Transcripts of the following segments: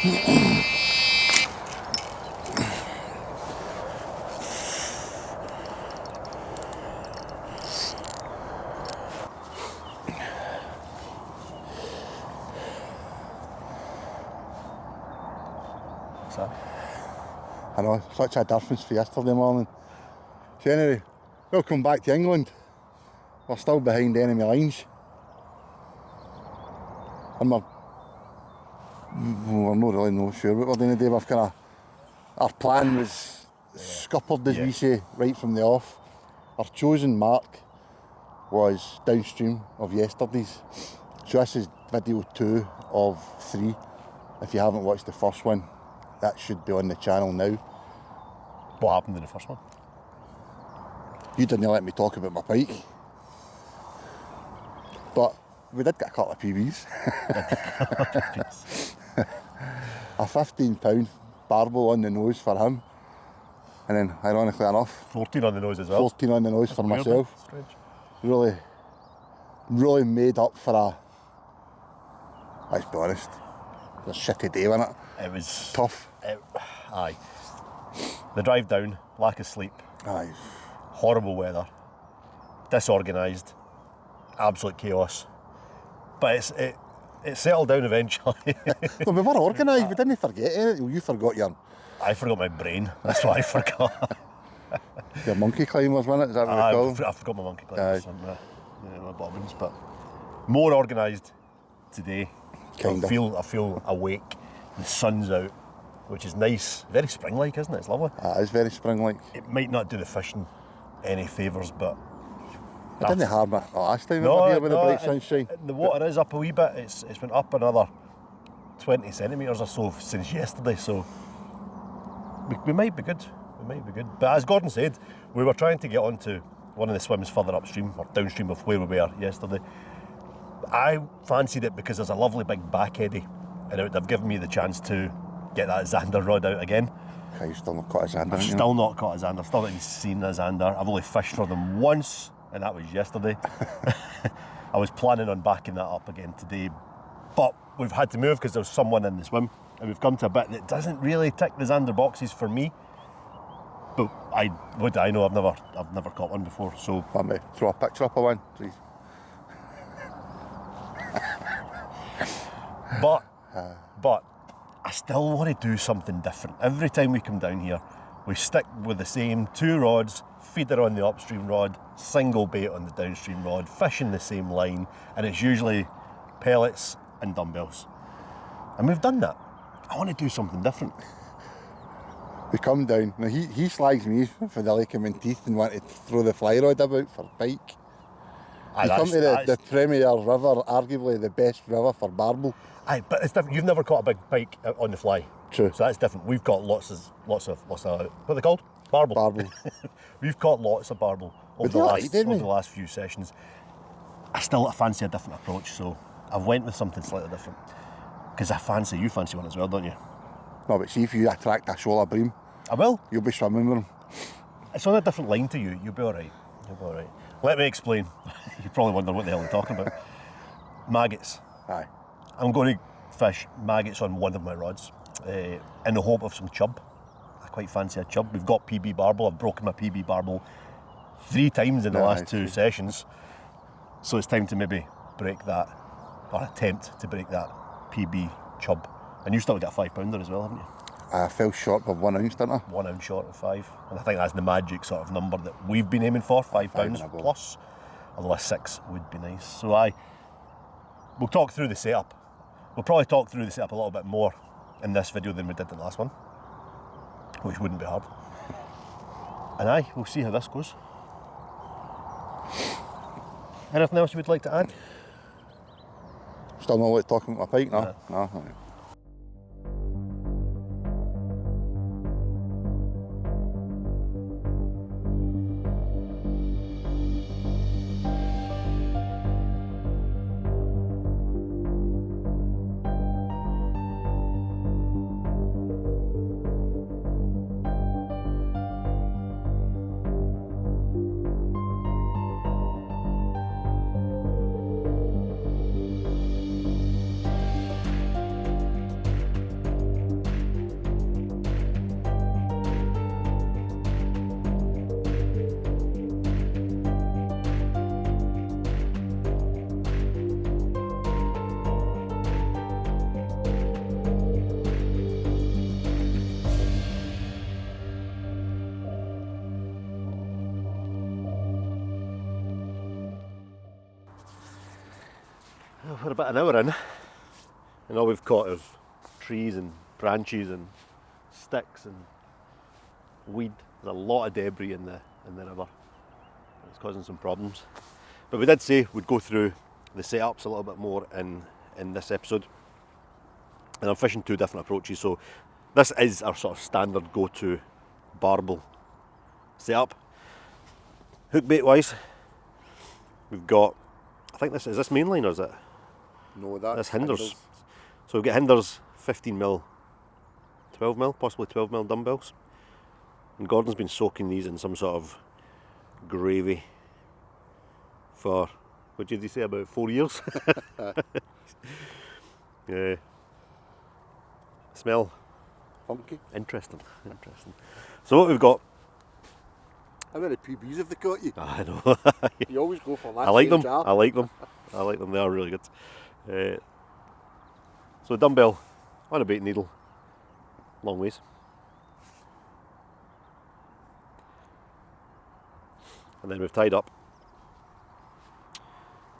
So. I know, such a difference for yesterday morning. So anyway, welcome back to England. We're still behind enemy lines. And we're not really sure what we're doing today. We've our plan was scuppered, as we say, right from the off. Our chosen mark was downstream of yesterday's. So this is video 2 of 3. If you haven't watched the first one, that should be on the channel now. What happened in the first one? You didn't let me talk about my pike. But we did get a couple of PBs. A £15 barbel on the nose for him. And then, ironically enough, 14 on the nose as well. 14 on the nose for weird, myself. Strange. Really made up for let's be honest, it was a shitty day, wasn't it? It was tough. Aye. The drive down, lack of sleep. Aye. Horrible weather. Disorganised. Absolute chaos. But it settled down eventually. No, we were organised, we didn't forget anything. You forgot I forgot my brain, that's what I forgot. your monkey climbers, wasn't it? Is that what we call them? I forgot my monkey climbers and my bobbins, but more organised today. Kinda. I feel awake. The sun's out, which is nice. Very spring-like, isn't it? It's lovely. It is very spring-like. It might not do the fishing any favours, but It didn't harm it last time we were here with the bright sunshine. The water is up a wee bit. It's went up another 20 centimetres or so since yesterday, so we might be good. We might be good. But as Gordon said, we were trying to get onto one of the swims further upstream or downstream of where we were yesterday. I fancied it because there's a lovely big back eddy, and it would have given me the chance to get that Zander rod out again. Okay, you still not caught a Zander. I've still not caught a Zander. Still not even seen a Zander. I've only fished for them once, and that was yesterday. I was planning on backing that up again today, but we've had to move because there was someone in the swim, and we've come to a bit that doesn't really tick the Zander boxes for me. But I know I've never caught one before, so Let me throw a picture up of one, please. but I still want to do something different. Every time we come down here, we stick with the same 2 rods, feeder on the upstream rod, single bait on the downstream rod, fishing the same line, and it's usually pellets and dumbbells. And we've done that. I want to do something different. We come down, now he slags me for the lake of Menteith and want to throw the fly rod about for pike. You come to the Premier River, arguably the best river for barbel. Aye, but it's different. You've never caught a big pike on the fly. True. So that's different. We've got lots of what are they called? Barbel. Barbel. We've caught lots of barbel over the last few sessions. I still fancy a different approach, so I went with something slightly different. Because you fancy one as well, don't you? No, but see if you attract a shoal of bream, I will. you'll be swimming with them. It's on a different line to you. You'll be all right. Let me explain. You probably wonder what the hell I'm talking about. Maggots. Aye. I'm going to fish maggots on one of my rods in the hope of some chub. I quite fancy a chub. We've got PB barbel. I've broken my PB barbel 3 times in the last 2 sessions. So it's time to maybe break that, or attempt to break that PB chub. And you still got a 5-pounder as well, haven't you? I fell short of 1 ounce, didn't I? 1 ounce short of 5. And I think that's the magic sort of number that we've been aiming for, 5 pounds plus. Although a 6 would be nice. So we'll talk through the setup. We'll probably talk through the setup a little bit more in this video than we did in the last one, which wouldn't be hard. And we'll see how this goes. Anything else you would like to add? Still not like talking about my pike, no? No. We're about an hour in, and all we've caught is trees and branches and sticks and weed. There's a lot of debris in the river. It's causing some problems. But we did say we'd go through the setups a little bit more in this episode. And I'm fishing two different approaches, so this is our sort of standard go-to barbel setup. Hook bait wise, we've got, I think is this mainline or is it? No, that's hinders. So we've got hinders 15mm, 12mm, possibly 12mm dumbbells. And Gordon's been soaking these in some sort of gravy for, what did he say, about 4 years? Yeah. Smell funky. Interesting. So what we've got. How many PBs have they caught you? I know. You always go for that. I like them. Jar. I like them. They are really good. So dumbbell on a bait needle, long ways. And then we've tied up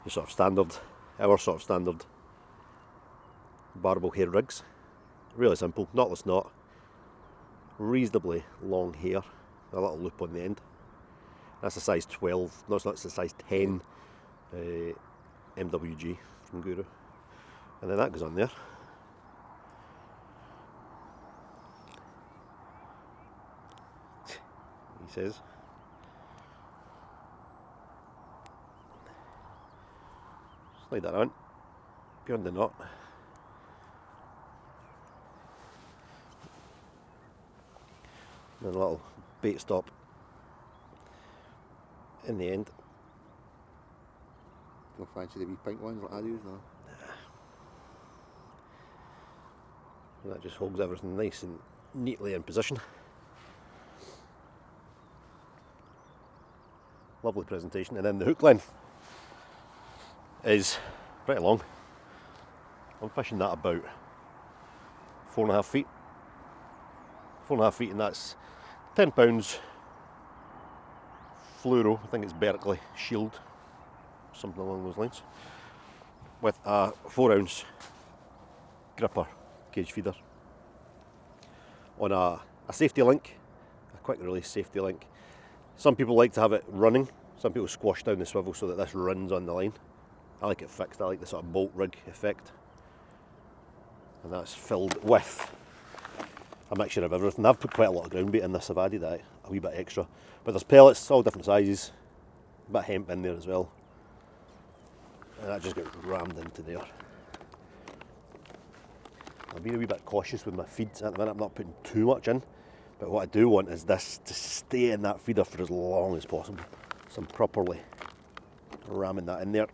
our sort of standard barbel hair rigs. Really simple, knotless knot, reasonably long hair, a little loop on the end. That's a size 12, no it's not, it's a size 10 MWG from Guru. And then that goes on there. He says. Slide that on, beyond the knot. And a little bait stop in the end. Don't fancy the wee pink ones like I use now. And that just holds everything nice and neatly in position. Lovely presentation. And then the hook length is pretty long. I'm fishing that about 4.5 feet. 4.5 feet, and that's £10 fluoro, I think it's Berkeley Shield, something along those lines, with a 4-ounce gripper cage feeder on a safety link, a quick release safety link. Some people like to have it running, some people squash down the swivel so that this runs on the line. I like it fixed, I like the sort of bolt rig effect, and that's filled with a mixture of everything. I've put quite a lot of ground bait in this, I've added a wee bit extra. But there's pellets, all different sizes, a bit of hemp in there as well. And that just got rammed into there. I'm being a wee bit cautious with my feeds at the minute, I'm not putting too much in. But what I do want is this to stay in that feeder for as long as possible. So I'm properly ramming that in there.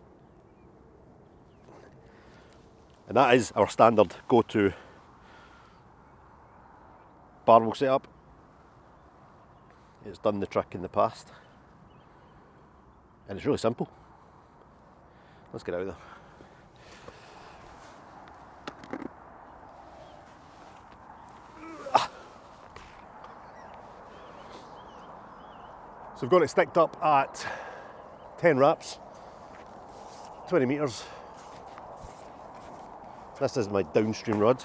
And that is our standard go-to barbel setup. It's done the trick in the past, and it's really simple. Let's get out of there. So we've got it sticked up at 10 wraps, 20 metres. This is my downstream rod.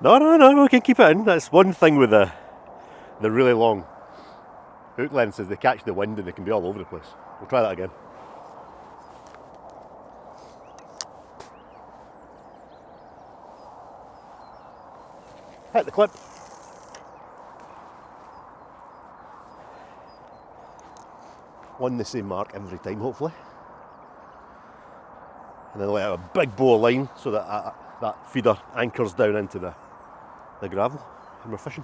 No, we can keep it in. That's one thing with the really long hook lengths is they catch the wind and they can be all over the place. We'll try that again. Hit the clip. On the same mark every time, hopefully. And then let out a big bow of line so that that feeder anchors down into the gravel, and we're fishing.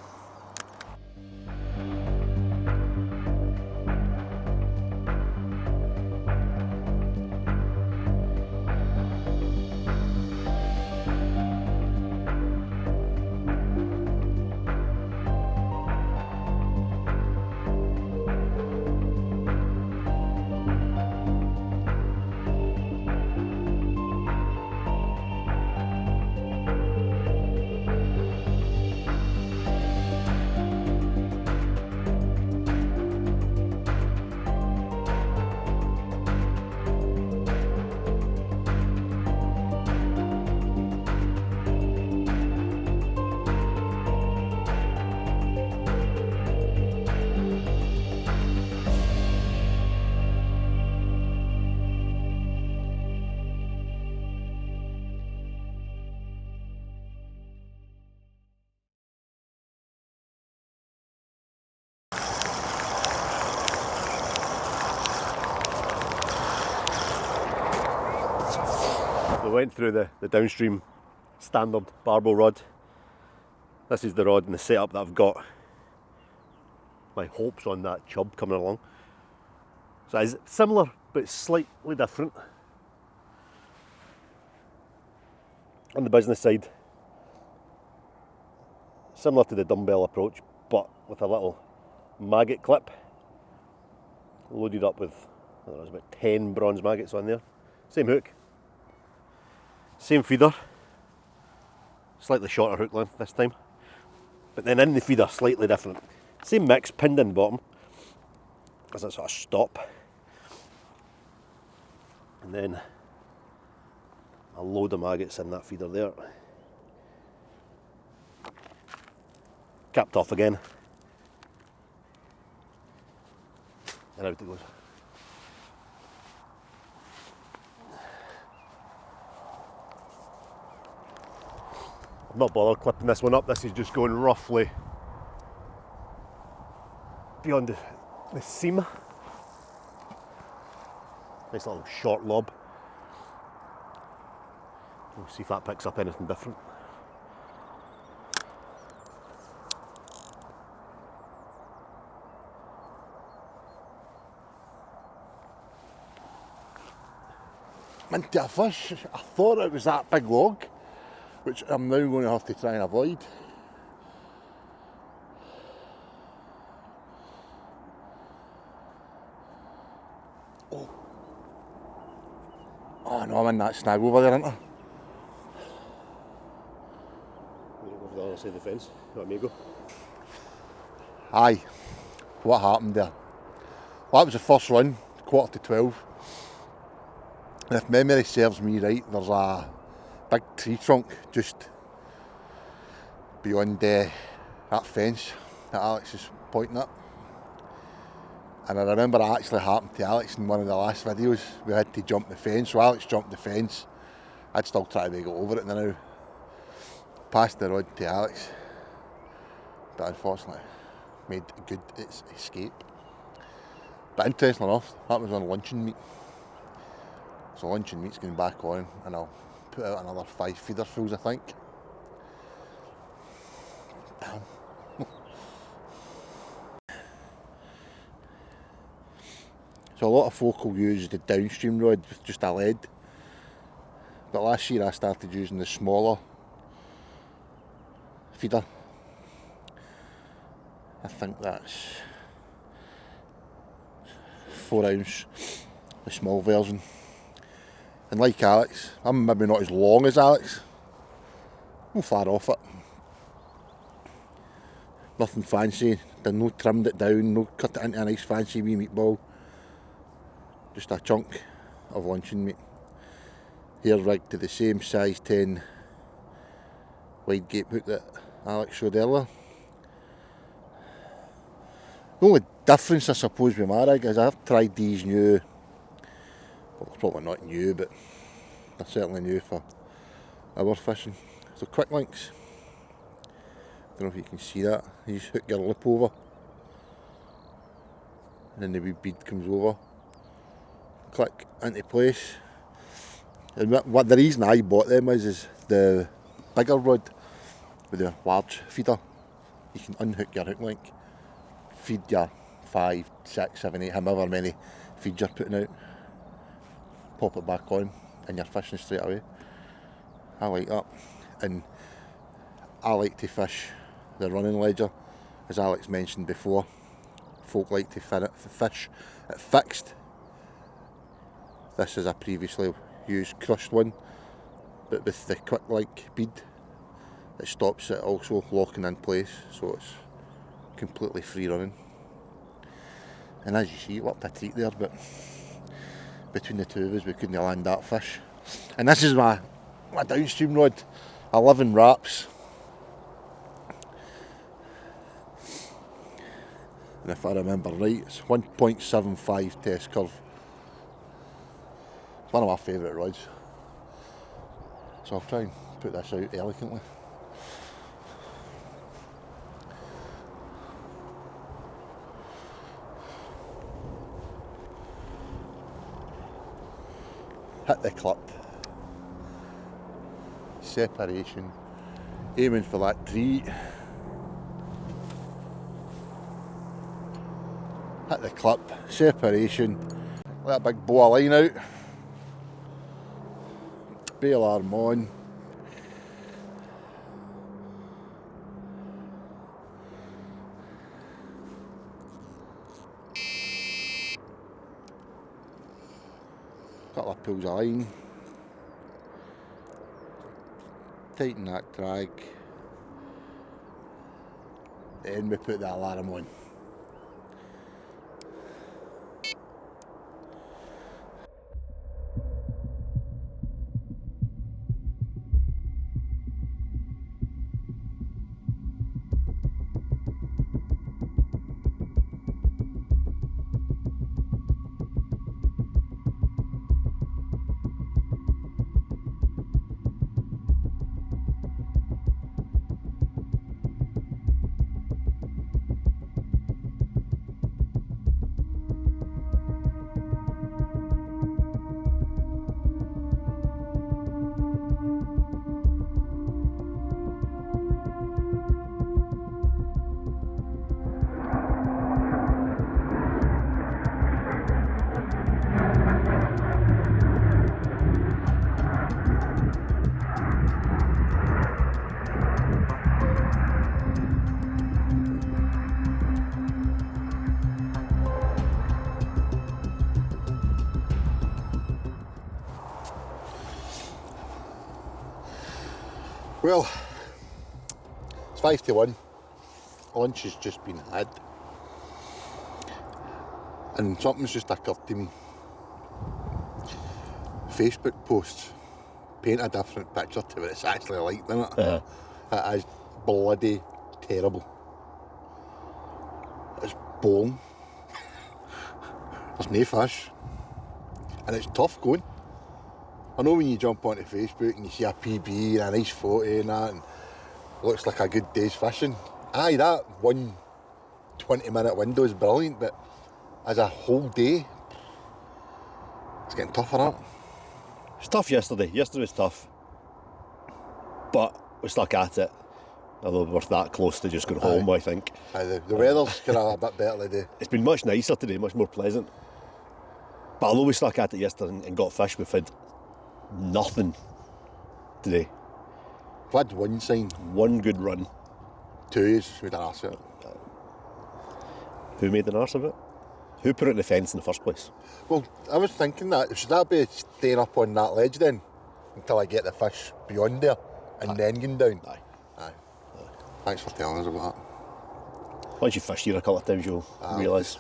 we went through the downstream standard Barbel rod. This is the rod and the setup that I've got my hopes on that chub coming along. So it's similar but slightly different. On the business side, similar to the dumbbell approach, but with a little maggot clip loaded up with, I don't know, there's about 10 bronze maggots on there. Same hook, same feeder, slightly shorter hook length this time, but then in the feeder slightly different. Same mix, pinned in the bottom as a sort of stop, and then a load of maggots in that feeder there. Capped off again, and out it goes. I'm not bothered clipping this one up, this is just going roughly beyond the seam. Nice little short lob. We'll see if that picks up anything different. Into a fish. I thought it was that big log, which I'm now going to have to try and avoid. Oh no, I'm in that snag over there, aren't I? Over the other side of the fence. Let me go. Aye. What happened there? Well, that was the first run, 11:45. And if memory serves me right, there's a big tree trunk just beyond that fence that Alex is pointing at. And I remember it actually happened to Alex in one of the last videos. We had to jump the fence, so Alex jumped the fence. I'd still try to get over it now. Passed the rod to Alex, but unfortunately made a good escape. But interesting enough, that was on luncheon meat. So luncheon meat's going back on, and I'll put out another 5 feederfuls, I think. Damn. So a lot of folk will use the downstream rod with just a lead, but last year I started using the smaller feeder. I think that's 4 ounce, the small version. And like Alex, I'm maybe not as long as Alex, no far off it. Nothing fancy, no trimmed it down, no cut it into a nice fancy wee meatball. Just a chunk of luncheon meat. Here rigged to the same size 10 wide gape hook that Alex showed earlier. The only difference I suppose with my rig is I've tried these new, well probably not new, but they're certainly new for our fishing. So quick links. Don't know if you can see that. You just hook your lip over and then the wee bead comes over. Click into place. And what the reason I bought them is the bigger rod with the large feeder. You can unhook your hook link, feed your 5, 6, 7, 8, however many feeds you're putting out, pop it back on, and you're fishing straight away. I like that. And I like to fish the running ledger, as Alex mentioned before. Folk like to fish at fixed. This is a previously used crushed one, but with the quick link bead, it stops it also locking in place, so it's completely free running. And as you see, it looked a treat there, but between the two of us we couldn't land that fish. And this is my downstream rod, 11 wraps. And if I remember right, it's 1.75 test curve. It's one of my favourite rods. So I'll try and put this out elegantly. Hit the clip. separation, aiming for that treat. Hit the clip, separation, let a big bow of line out, bail arm on. Couple of pulls of line, tighten that drag, then we put the alarm on. Well, it's 5 to 1. Lunch has just been had. And something's just occurred to me. Facebook posts paint a different picture to what it's actually like, doesn't it? It is bloody terrible. It's boring. There's no fish. And it's tough going. I know when you jump onto Facebook and you see a PB and a nice photo and that, and it looks like a good day's fishing. Aye, that one 20-minute window is brilliant, but as a whole day, it's getting tougher, isn't it? It's tough yesterday. Yesterday was tough. But we stuck at it. Although we're that close to just going home, I think. Aye, the weather's kind of a bit better today. It's been much nicer today, much more pleasant. But although we stuck at it yesterday and got fish, we've had nothing today. We've had one sign. One good run. 2 is made an arse of it. Who made an arse of it? Who put it in the fence in the first place? Well, I was thinking that, should that be staying up on that ledge then? Until I get the fish beyond there and then going down? Aye. Thanks for telling us about that. Once you fished here a couple of times, you'll realise.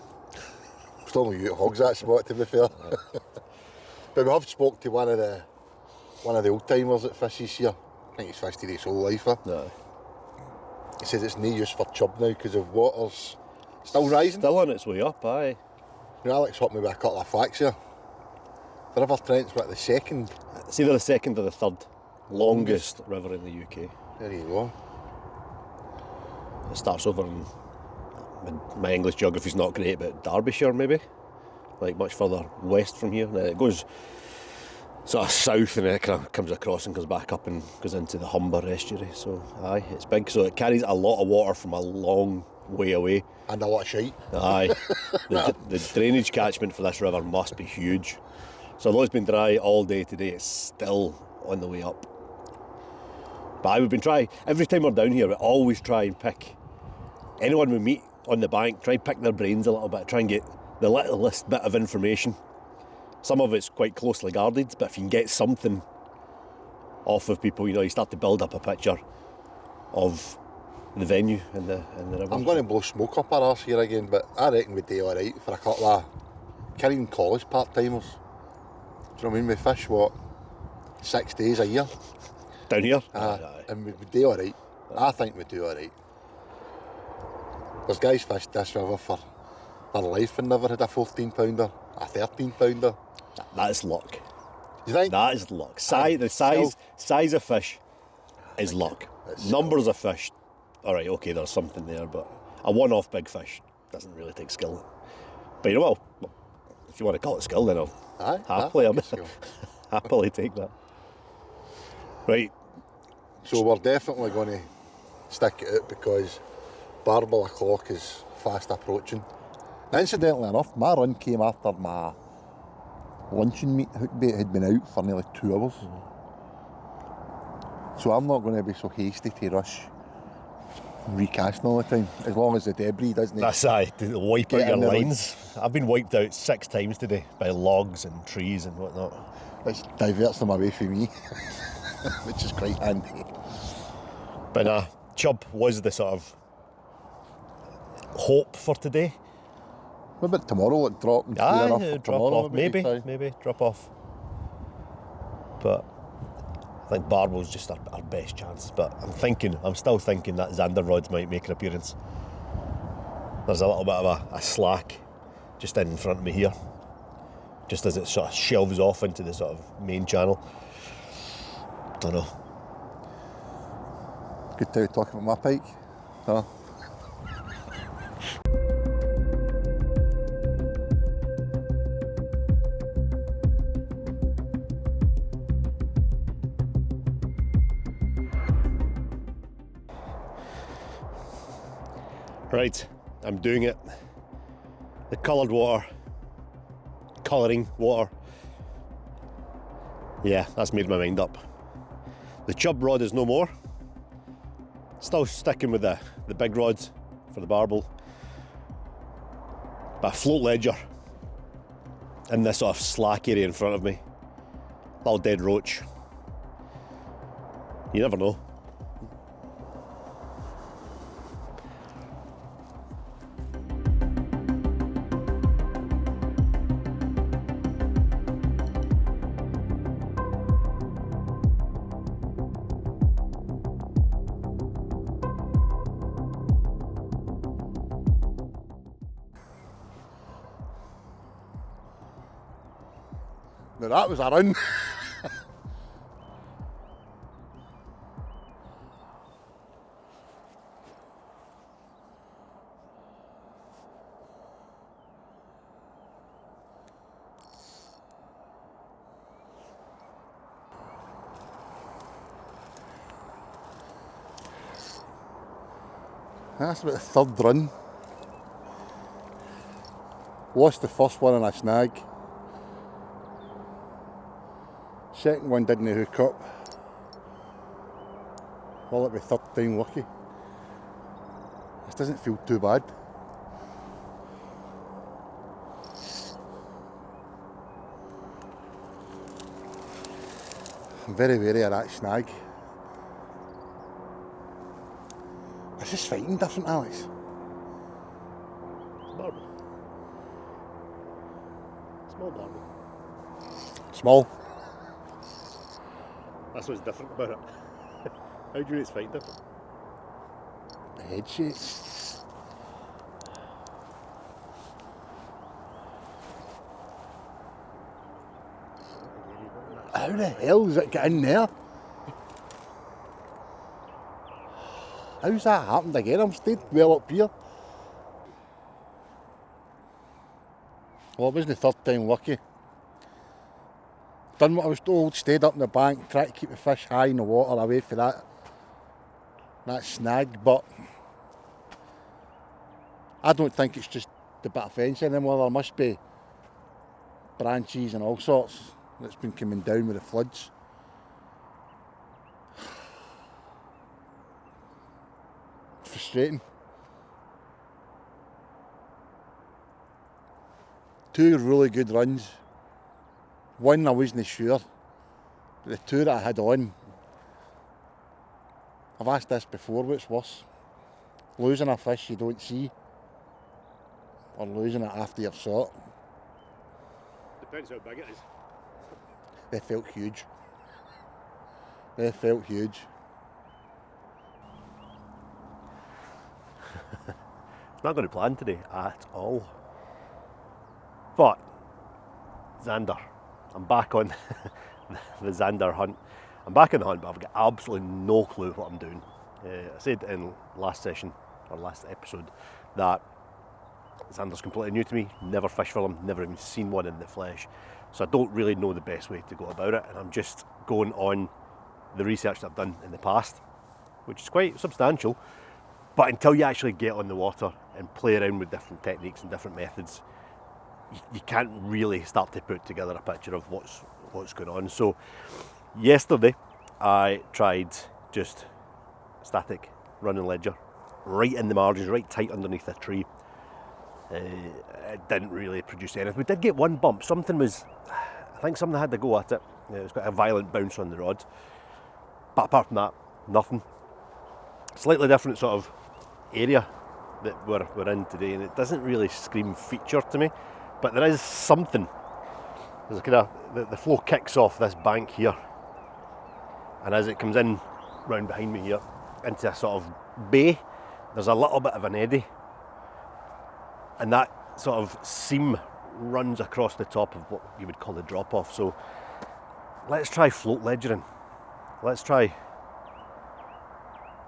Still no you that hogs that spot, to be fair. But we have spoke to one of the old timers that fishes here. I think he's fished here his whole life. He says it's no use for chub now because the water's still rising. Still on its way up, aye. Now, Alex helped me with a couple of facts here. The River Trent's what, the second? It's either the second or the third longest river in the UK. There you go. It starts over in, my English geography's not great, but Derbyshire maybe, like much further west from here. And it goes sort of south and then it kind of comes across and comes back up and goes into the Humber estuary. So aye, it's big. So it carries a lot of water from a long way away. And a lot of shite. Aye. The drainage catchment for this river must be huge. So although it's been dry all day today, it's still on the way up. But we've been trying, every time we're down here, we always try and pick anyone we meet on the bank, try and pick their brains a little bit, try and get the littlest bit of information. Some of it's quite closely guarded, but if you can get something off of people, you start to build up a picture of the venue and the river. I'm going to blow smoke up our arse here again, but I reckon we'd do alright for a couple of Carrying College part-timers. Do you know what I mean? We fish, 6 days a year? Down here? And we'd do alright. I think we'd do alright. There's guys fished this river for their life and never had a 14-pounder, a 13-pounder. That is luck. You think? That is luck. The size of fish is luck. Numbers of fish, alright, okay, there's something there, but a one-off big fish doesn't really take skill. But you know what? If you want to call it skill, then I'll happily take that. Right, So we're definitely going to stick it out because Barbel o'clock is fast approaching. Incidentally enough, my run came after my luncheon meat hook bait had been out for nearly 2 hours. So I'm not going to be so hasty to rush recasting all the time, as long as the debris doesn't... That's aye, to wipe out Get your in the lines. I've been wiped out 6 times today by logs and trees and whatnot. Which diverts them away from me, which is quite handy. But chub was the sort of hope for today. What about tomorrow? It drop and clear enough for drop tomorrow? off. Maybe drop off. But I think Barbel's just our best chance. But I'm still thinking that Zander rods might make an appearance. There's a little bit of a slack just in front of me here, just as it sort of shelves off into the sort of main channel. Don't know. Good time talking about my pike. Huh? Right, I'm doing it. The colouring water. Yeah, that's made my mind up. The chub rod is no more. Still sticking with the big rods for the Barbel. But a float ledger in this sort of slack area in front of me. Little dead roach. You never know. Now that was a run. That's about the 3rd run. Lost the first one on a snag. Second one didn't hook up. Well, it'll be 3rd time lucky. This doesn't feel too bad. I'm very wary of that snag. This is fighting different, Alex. Barbel. Small Barbel. Small. That's what's different about it. How do you know it's fighting different? The head shape. How the hell does it get in there? How's that happened again? I'm stayed well up here. Well, it wasn't the 3rd time lucky. Done what I was told, stayed up in the bank, tried to keep the fish high in the water away from that snag, but I don't think it's just the bit of fence anymore. There must be branches and all sorts that's been coming down with the floods. Frustrating. 2 really good runs. One I wasn't sure, but the 2 that I had on, I've asked this before, what's worse? Losing a fish you don't see, or losing it after you've saw it? Depends how big it is. They felt huge. They felt huge. It's not going to plan today at all. But Zander, I'm back on the Zander hunt. I'm back on the hunt, but I've got absolutely no clue what I'm doing. I said in last session, or last episode, that Zander's completely new to me, never fished for them, never even seen one in the flesh. So I don't really know the best way to go about it, and I'm just going on the research that I've done in the past, which is quite substantial. But until you actually get on the water and play around with different techniques and different methods, you can't really start to put together a picture of what's going on. So yesterday I tried just static running ledger, right in the margins, right tight underneath a tree. It didn't really produce anything. We did get one bump. I think something had to go at it. It was quite a violent bounce on the rod. But apart from that, nothing. Slightly different sort of area that we're in today, and it doesn't really scream feature to me, but there is something. There's a kind of, the flow kicks off this bank here, and as it comes in round behind me here into a sort of bay, there's a little bit of an eddy, and that sort of seam runs across the top of what you would call the drop off. So let's try float ledgering. Let's try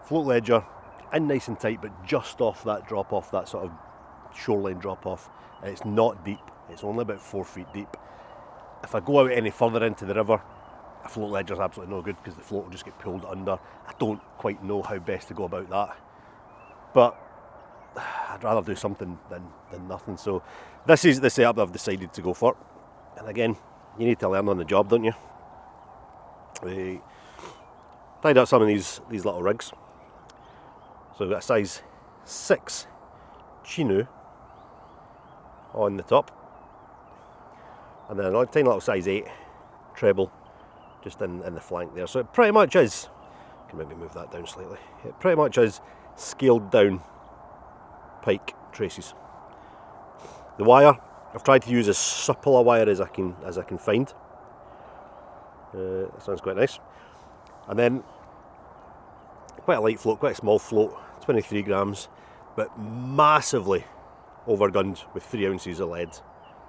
float ledger in nice and tight, but just off that drop off, that sort of shoreline drop off. And it's not deep, it's only about 4 feet deep. If I go out any further into the river, a float ledger is absolutely no good because the float will just get pulled under. I don't quite know how best to go about that, but I'd rather do something than nothing. So this is the setup that I've decided to go for. And again, you need to learn on the job, don't you? We tied up some of these little rigs. So we've got a size 6 chino on the top, and then a tiny little size 8 treble just in the flank there. So it pretty much is, can maybe move that down slightly, it pretty much is scaled down pike traces. The wire, I've tried to use as supple a wire as I can find. That sounds quite nice. And then quite a light float, quite a small float, 23 grams, but massively overgunned with 3 ounces of lead.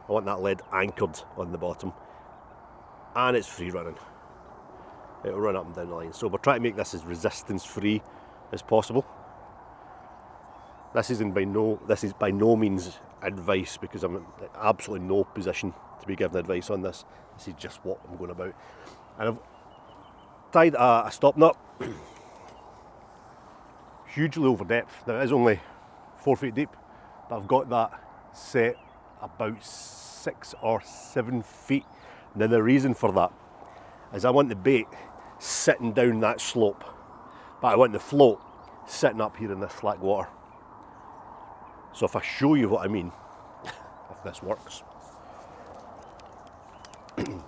I want that lead anchored on the bottom, and it's free running. It'll run up and down the line. So we're trying to make this as resistance free as possible. This is by no means advice, because I'm in absolutely no position to be giving advice on this. This is just what I'm going about. And I've tied a stop knot hugely over depth. Now it is only 4 feet deep, but I've got that set about 6 or 7 feet. And then the reason for that is I want the bait sitting down that slope, but I want the float sitting up here in this slack water. So if I show you what I mean, if this works, I'm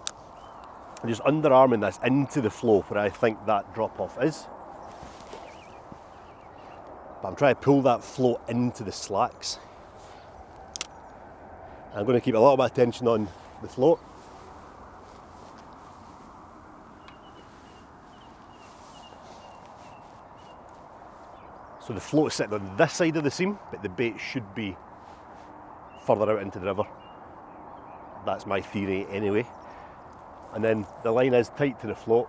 just underarming this into the flow where I think that drop off is. But I'm trying to pull that float into the slacks. I'm going to keep a little bit of tension on the float. So the float is sitting on this side of the seam, but the bait should be further out into the river. That's my theory anyway. And then the line is tight to the float.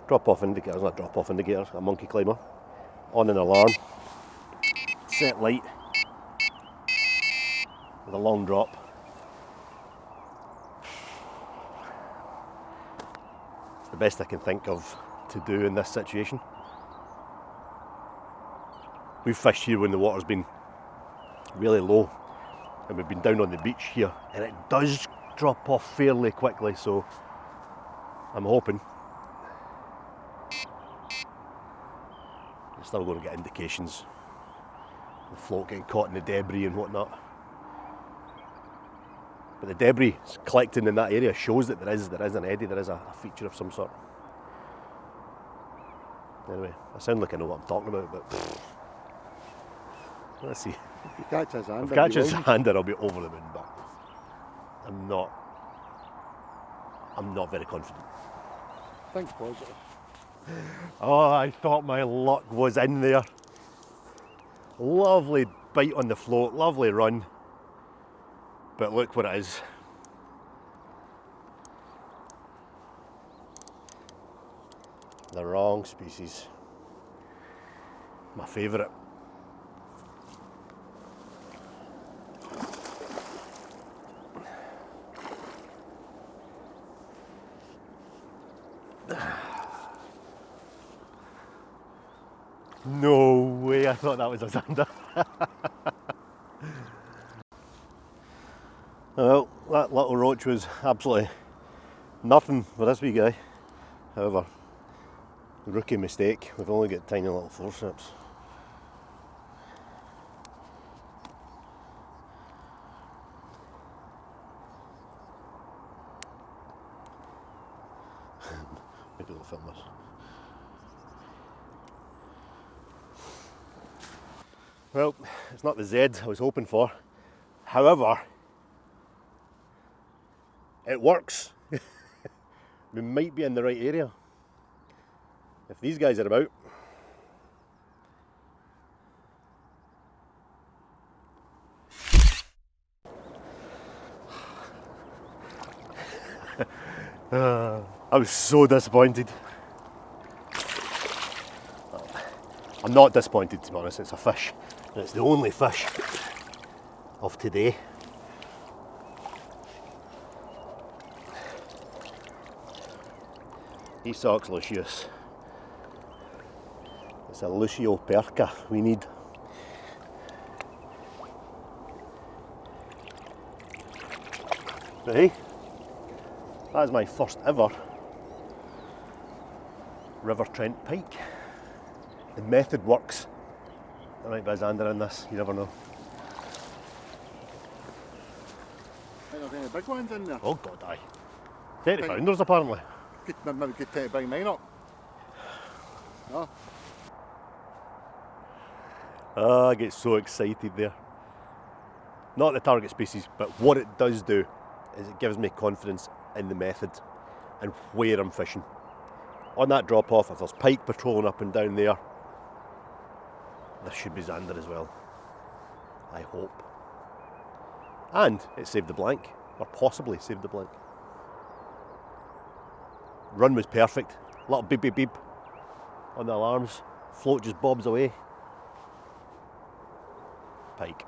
Drop off indicator, not drop off indicator, a monkey climber. On an alarm. Set light. With a long drop. It's the best I can think of to do in this situation. We've fished here when the water's been really low, and we've been down on the beach here, and it does drop off fairly quickly, so I'm hoping we're still going to get indications of the float getting caught in the debris and whatnot. But the debris collecting in that area shows that there is an eddy, there is a feature of some sort. Anyway, I sound like I know what I'm talking about, but let's see. If you catch a Zander, if I catch a Zander, I'll be over the moon, but I'm not very confident. Think positive. Oh, I thought my luck was in there. Lovely bite on the float, lovely run. But look what it is. The wrong species. My favourite. No way, I thought that was a Zander. Well, that little roach was absolutely nothing for this wee guy. However, rookie mistake, we've only got tiny little forceps. Maybe we'll film this. Well, it's not the Z I was hoping for. However, it works. We might be in the right area. If these guys are about. I was so disappointed. I'm not disappointed, to be honest. It's a fish, and it's the only fish of today. Esox lucius. It's a Lucio perca we need. But hey, that is my first ever River Trent pike. The method works. There might be a Zander in this, you never know. I think there's any big ones in there. Oh god, aye. 30 pounders apparently. Maybe could take bring mine up. No. I get so excited there. Not the target species, but what it does do is it gives me confidence in the method and where I'm fishing. On that drop off, if there's pike patrolling up and down there, there should be Zander as well. I hope. And it saved the blank, or possibly saved the blank. Run was perfect. Little beep beep beep on the alarms. Float just bobs away. Pike.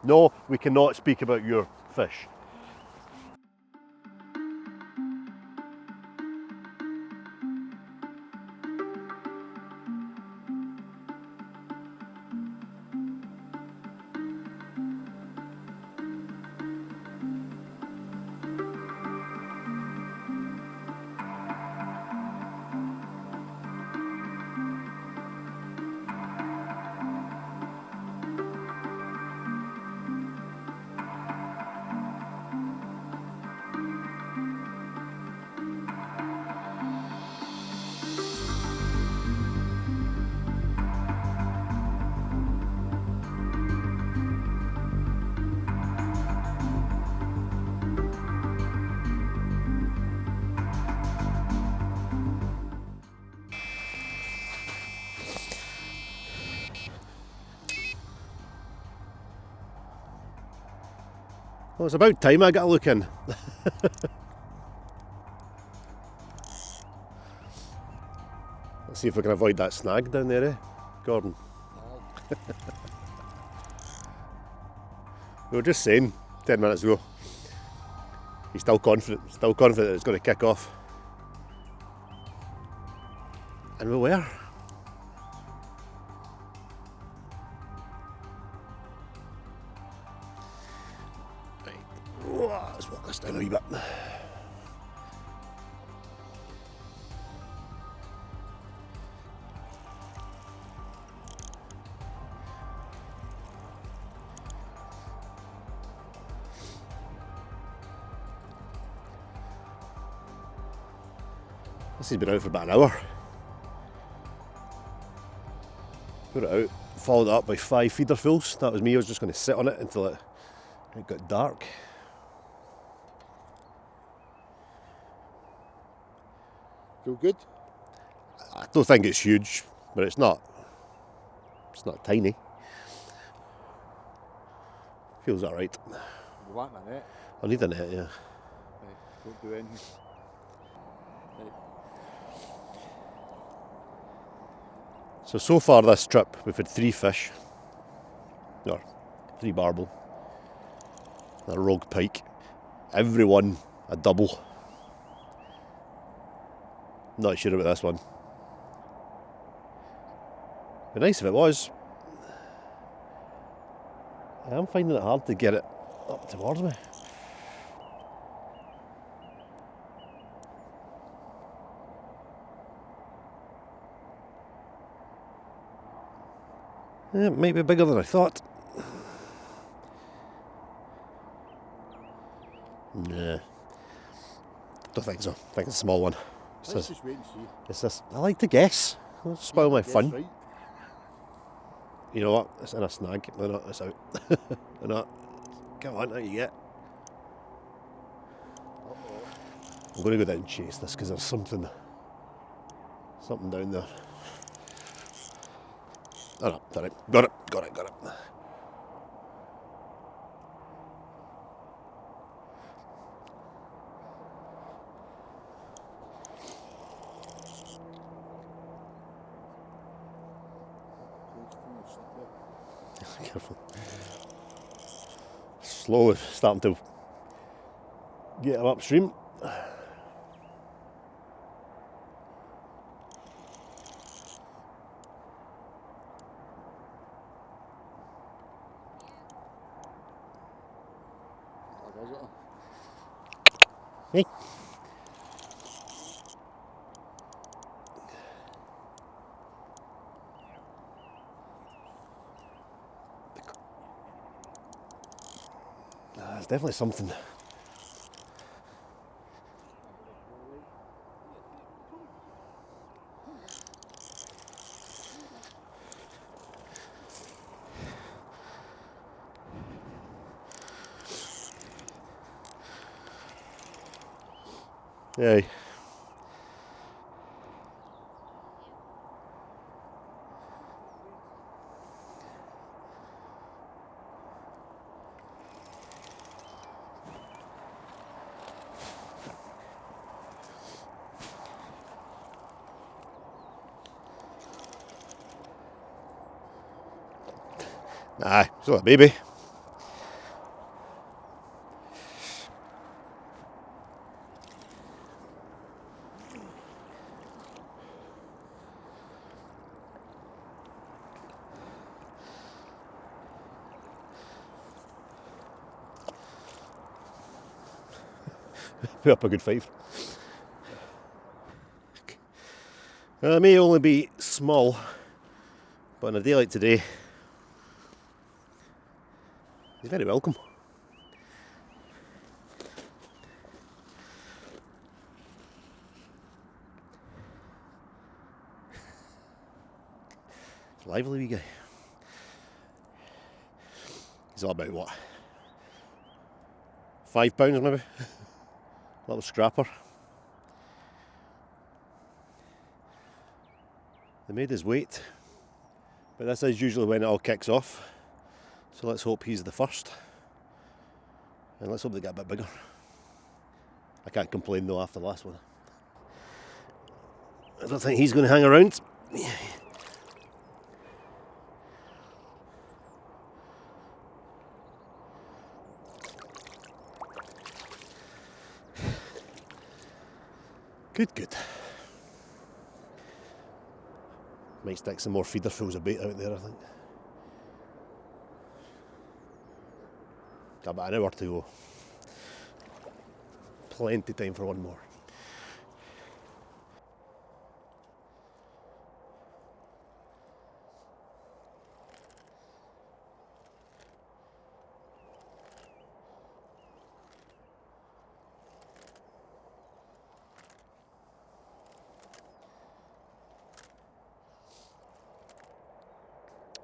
No, we cannot speak about your fish. Well, it's about time I got a look in. Let's see if we can avoid that snag down there, Gordon? We were just saying 10 minutes ago, he's still confident that it's going to kick off. And we were. Let's walk this down a wee bit. This has been out for about an hour. Put it out, followed it up by 5 feederfuls. That was me, I was just going to sit on it until it got dark. Feel good? I don't think it's huge, but it's not tiny. Feels alright. You want a net? I need a net, yeah. Right, don't do anything. Right. So far this trip we've had 3 fish, or 3 barbel, a rogue pike, every one a double. Not sure about this one. Be nice if it was. I am finding it hard to get it up towards me. Yeah, it might be bigger than I thought. Nah. Don't think so. I think it's a small one. Let's just wait and see. It's this. I like to guess. Don't spoil my Guess fun. right. You know what? It's in a snag. They're not. It's out. They're not. Come on, out you get. I'm going to go down and chase this because there's something down there. Oh no, got it. Got it. Careful. Slowly starting to get him upstream. Hey. There's definitely something. Hey. Nah, it's not a baby. Put up a good 5. It may only be small, but on a day like today, he's very welcome. Lively wee guy. He's all about what? £5 maybe? Little scrapper. They made his weight, but this is usually when it all kicks off. So let's hope he's the first. And let's hope they get a bit bigger. I can't complain though after the last one. I don't think he's going to hang around. Good. Might stick some more feederfuls of bait out there, I think. Got about an hour to go. Plenty time for one more.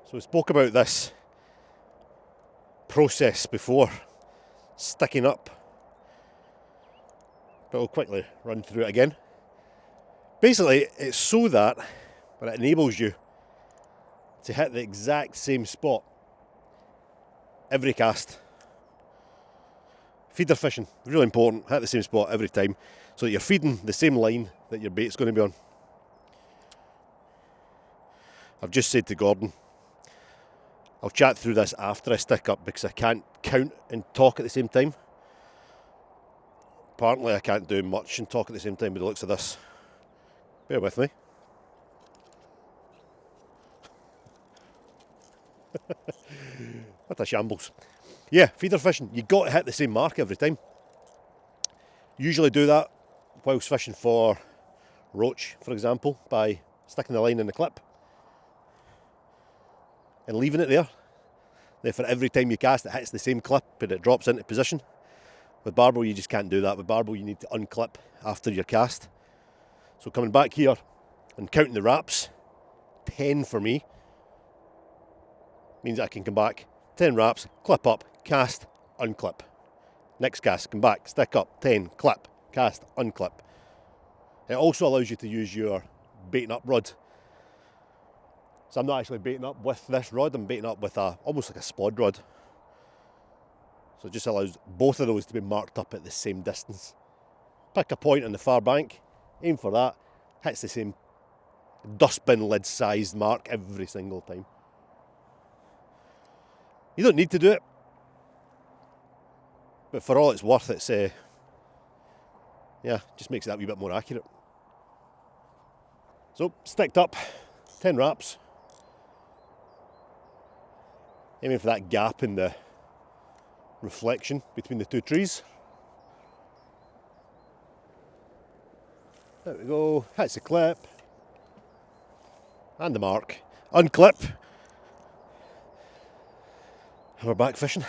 So we spoke about this process before, sticking up, but I'll quickly run through it again. Basically, it's so that, but it enables you to hit the exact same spot every cast. Feeder fishing, really important, hit the same spot every time, so that you're feeding the same line that your bait's going to be on. I've just said to Gordon, I'll chat through this after I stick up because I can't count and talk at the same time. Apparently I can't do much and talk at the same time by the looks of this. Bear with me. What a shambles. Yeah, feeder fishing, you got to hit the same mark every time. Usually do that whilst fishing for roach, for example, by sticking the line in the clip and leaving it there. Therefore, every time you cast, it hits the same clip and it drops into position. With barbel, you just can't do that. With barbel, you need to unclip after your cast. So coming back here and counting the wraps, 10 for me, means I can come back, 10 wraps, clip up, cast, unclip. Next cast, come back, stick up, 10, clip, cast, unclip. It also allows you to use your baiting up rod. So I'm not actually baiting up with this rod, I'm baiting up with almost like a spod rod. So it just allows both of those to be marked up at the same distance. Pick a point on the far bank, aim for that, hits the same dustbin lid sized mark every single time. You don't need to do it, but for all it's worth, it's just makes it that wee bit more accurate. So sticked up, 10 wraps, aiming for that gap in the reflection between the two trees. There we go, hits the clip and the mark, unclip, and we're back fishing.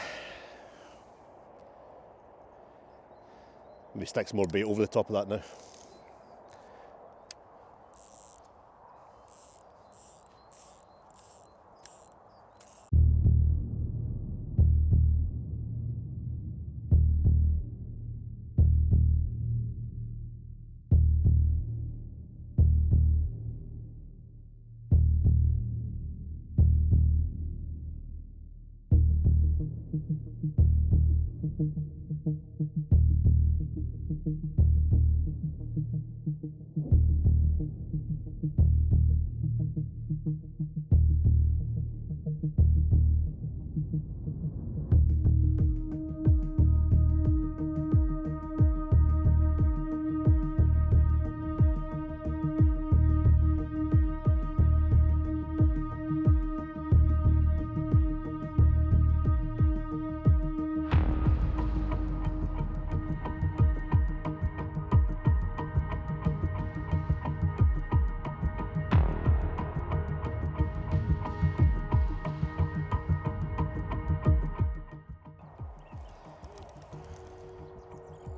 Maybe stick some more bait over the top of that now.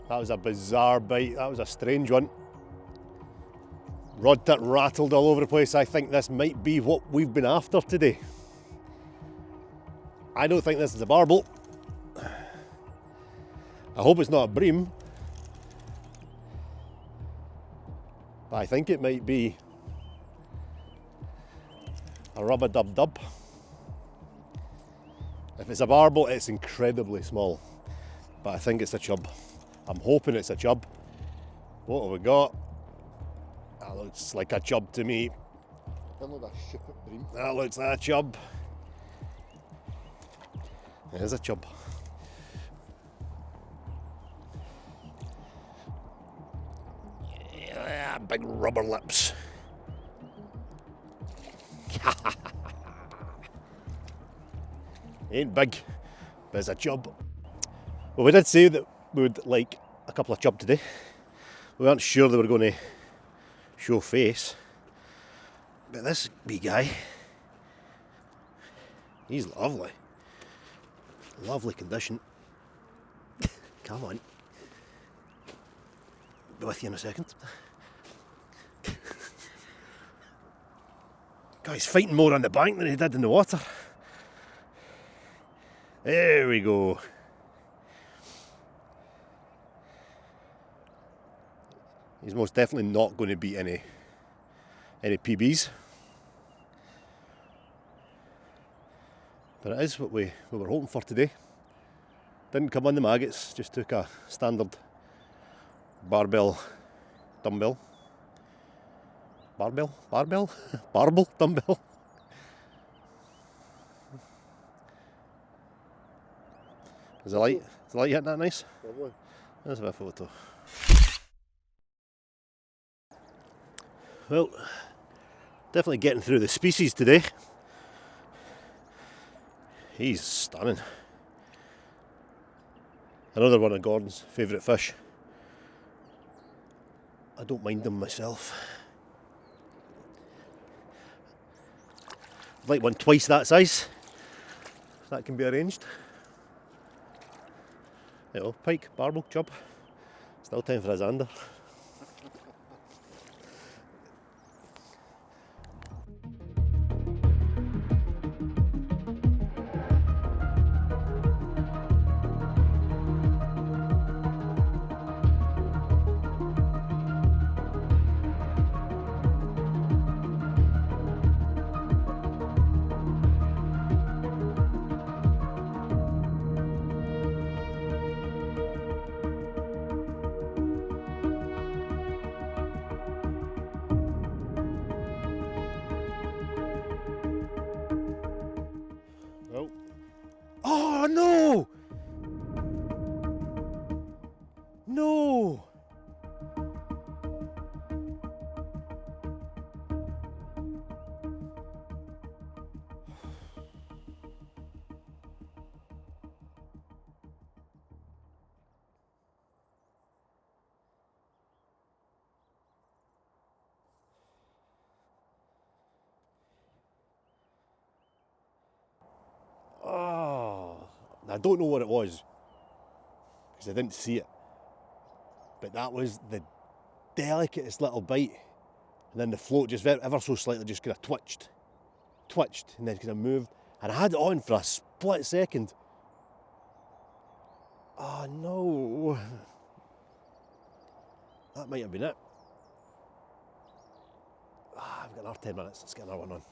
That was a bizarre bite, that was a strange one. Rod tip rattled all over the place. I think this might be what we've been after today. I don't think this is a barbel. I hope it's not a bream. But I think it might be a rub-a-dub-dub. If it's a barbel, it's incredibly small. But I think it's a chub. I'm hoping it's a chub. What have we got? That looks like a chub to me. That looks like a chub. There's a chub. Yeah, big rubber lips. Ain't big, but it's a chub. Well, we did say that we would like a couple of chub today. We weren't sure they were going to show face, but this wee guy, he's lovely. Lovely condition. Come on. Be with you in a second. God, he's fighting more on the bank than he did in the water. There we go. He's most definitely not going to beat any PBs. But it is what we were hoping for today. Didn't come on the maggots, just took a standard barbel dumbbell. Barbel dumbbell. Is the light hitting that nice? Lovely. Let's have a photo. Well, definitely getting through the species today. He's stunning. Another one of Gordon's favourite fish. I don't mind them myself. I'd like one twice that size. If that can be arranged. You know, pike, barbel, chub. Still time for a Zander. Oh no! No! Oh, I don't know what it was because I didn't see it, but that was the delicatest little bite, and then the float just ever so slightly just kind of twitched, and then kind of moved, and I had it on for a split second. Oh no, that might have been it. I've got another 10 minutes. Let's get another one on.